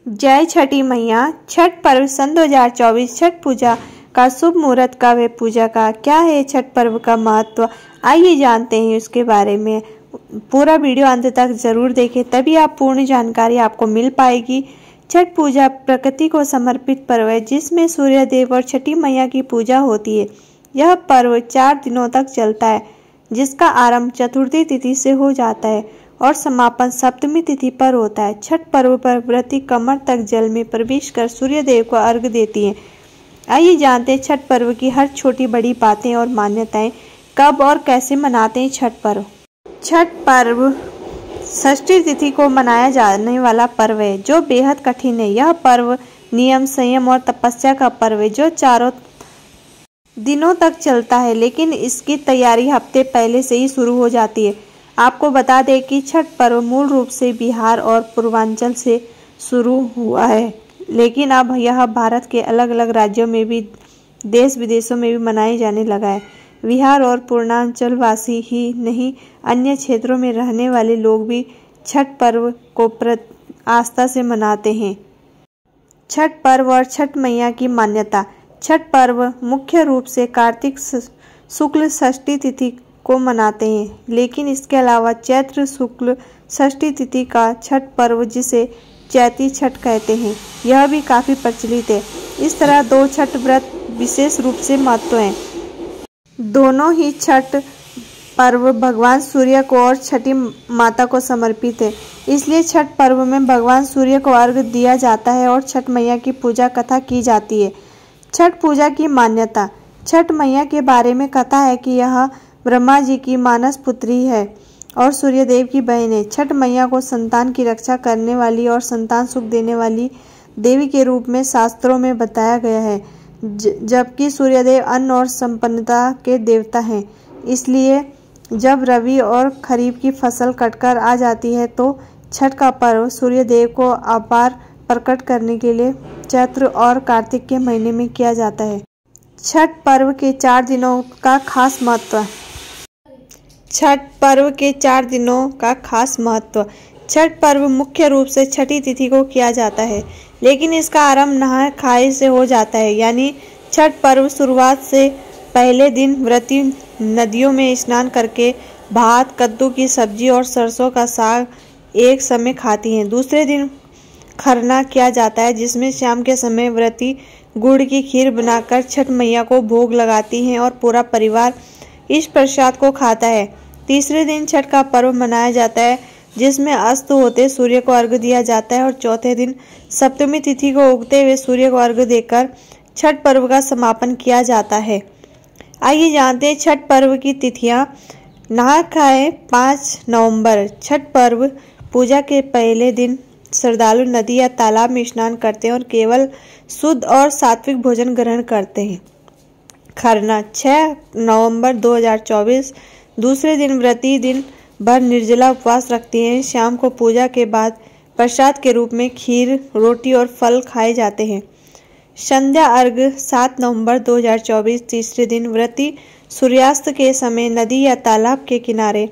जय छठी मैया। छठ पर्व सन 2024 छठ पूजा का शुभ मुहूर्त कब है? पूजा का क्या है? छठ पर्व का महत्व आइए जानते हैं उसके बारे में। पूरा वीडियो अंत तक जरूर देखें, तभी आप पूर्ण जानकारी आपको मिल पाएगी। छठ पूजा प्रकृति को समर्पित पर्व है जिसमें सूर्य देव और छठी मैया की पूजा होती है। यह पर्व 4 दिनों तक चलता है, जिसका आरंभ चतुर्थी तिथि से हो जाता है और समापन सप्तमी तिथि पर होता है। छठ पर्व पर व्रती कमर तक जल में प्रवेश कर सूर्य देव को अर्घ्य देती हैं। आइए जानते हैं छठ पर्व की हर छोटी बड़ी बातें और मान्यताएं। कब और कैसे मनाते हैं छठ पर्व? छठ पर्व षष्ठी तिथि को मनाया जाने वाला पर्व है जो बेहद कठिन है। यह पर्व नियम, संयम और तपस्या का पर्व है जो 4 दिनों तक चलता है, लेकिन इसकी तैयारी हफ्ते पहले से ही शुरू हो जाती है। आपको बता दें कि छठ पर्व मूल रूप से बिहार और पूर्वांचल से शुरू हुआ है, लेकिन अब यह भारत के अलग अलग राज्यों में भी, देश विदेशों में भी मनाया जाने लगा है। बिहार और पूर्वांचल वासी ही नहीं, अन्य क्षेत्रों में रहने वाले लोग भी छठ पर्व को आस्था से मनाते हैं। छठ पर्व और छठ मैया की मान्यता। छठ पर्व मुख्य रूप से कार्तिक शुक्ल षष्ठी तिथि को मनाते हैं, लेकिन इसके अलावा चैत्र शुक्ल षष्ठी तिथि का छठ पर्व, जिसे चैती छठ कहते हैं, यह भी काफी प्रचलित है। इस तरह 2 छठ व्रत विशेष रूप से महत्व हैं। दोनों ही छठ पर्व भगवान सूर्य को और छठी माता को समर्पित है, इसलिए छठ पर्व में भगवान सूर्य को अर्घ्य दिया जाता है और छठ मैया की पूजा कथा की जाती है। छठ पूजा की मान्यता। छठ मैया के बारे में कथा है कि यह ब्रह्मा जी की मानस पुत्री है और सूर्यदेव की बहन है। छठ मैया को संतान की रक्षा करने वाली और संतान सुख देने वाली देवी के रूप में शास्त्रों में बताया गया है, जबकि सूर्यदेव अन्न और संपन्नता के देवता हैं। इसलिए जब रबी और खरीफ की फसल कटकर आ जाती है तो छठ का पर्व सूर्यदेव को आभार प्रकट करने के लिए चैत्र और कार्तिक के महीने में किया जाता है। छठ पर्व के 4 दिनों का खास महत्व। छठ पर्व के 4 दिनों का खास महत्व। छठ पर्व मुख्य रूप से छठी तिथि को किया जाता है, लेकिन इसका आरंभ नहाय खाए से हो जाता है। यानी छठ पर्व शुरुआत से पहले दिन व्रती नदियों में स्नान करके भात, कद्दू की सब्जी और सरसों का साग एक समय खाती हैं। दूसरे दिन खरना किया जाता है, जिसमें शाम के समय व्रती गुड़ की खीर बनाकर छठ मैया को भोग लगाती हैं और पूरा परिवार इस प्रसाद को खाता है। तीसरे दिन छठ का पर्व मनाया जाता है, जिसमें अस्त होते सूर्य को अर्घ्य दिया जाता है और चौथे दिन सप्तमी तिथि को उगते हुए सूर्य को अर्घ्य देकर छठ पर्व का समापन किया जाता है। आइए जानते हैं छठ पर्व की तिथियां। नहा खाए 5 नवंबर। छठ पर्व पूजा के पहले दिन श्रद्धालु नदी या तालाब में स्नान करते हैं और केवल शुद्ध और सात्विक भोजन ग्रहण करते हैं। खरना 6 नवंबर 2024। दूसरे दिन व्रती दिन भर निर्जला उपवास रखती हैं। शाम को पूजा के बाद प्रसाद के रूप में खीर, रोटी और फल खाए जाते हैं। संध्या अर्घ्य 7 नवंबर 2024। तीसरे दिन व्रती सूर्यास्त के समय नदी या तालाब के किनारे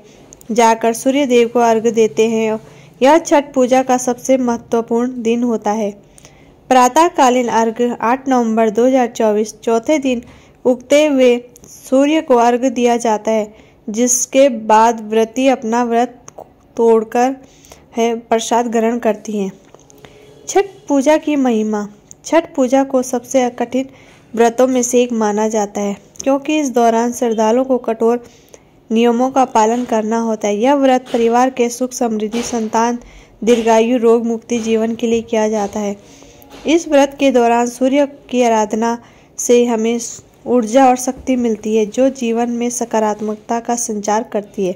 जाकर सूर्य देव को अर्घ्य देते हैं। यह छठ पूजा का सबसे महत्वपूर्ण दिन होता है। प्रातःकालीन अर्घ्य 8 नवंबर 2024। चौथे दिन उगते हुए सूर्य को अर्घ्य दिया जाता है, जिसके बाद व्रती अपना व्रत तोड़कर प्रसाद ग्रहण करती हैं। छठ पूजा की महिमा। छठ पूजा को सबसे कठिन व्रतों में से एक माना जाता है, क्योंकि इस दौरान श्रद्धालुओं को कठोर नियमों का पालन करना होता है। यह व्रत परिवार के सुख, समृद्धि, संतान, दीर्घायु, रोग मुक्ति जीवन के लिए किया जाता है। इस व्रत के दौरान सूर्य की आराधना से हमें ऊर्जा और शक्ति मिलती है, जो जीवन में सकारात्मकता का संचार करती है।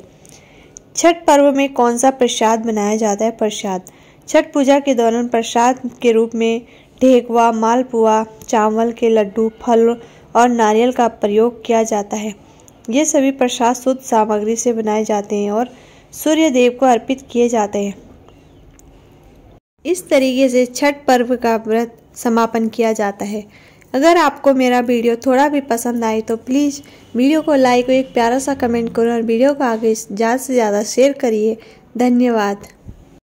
छठ पर्व में कौन सा प्रसाद बनाया जाता है? प्रसाद। छठ पूजा के दौरान प्रसाद के रूप में ठेकुआ, मालपुआ, चावल के लड्डू, फल और नारियल का प्रयोग किया जाता है। ये सभी प्रसाद शुद्ध सामग्री से बनाए जाते हैं और सूर्य देव को अर्पित किए जाते हैं। इस तरीके से छठ पर्व का व्रत समापन किया जाता है। अगर आपको मेरा वीडियो थोड़ा भी पसंद आए तो प्लीज़ वीडियो को लाइक और एक प्यारा सा कमेंट करो और वीडियो को आगे ज़्यादा से ज़्यादा शेयर करिए। धन्यवाद।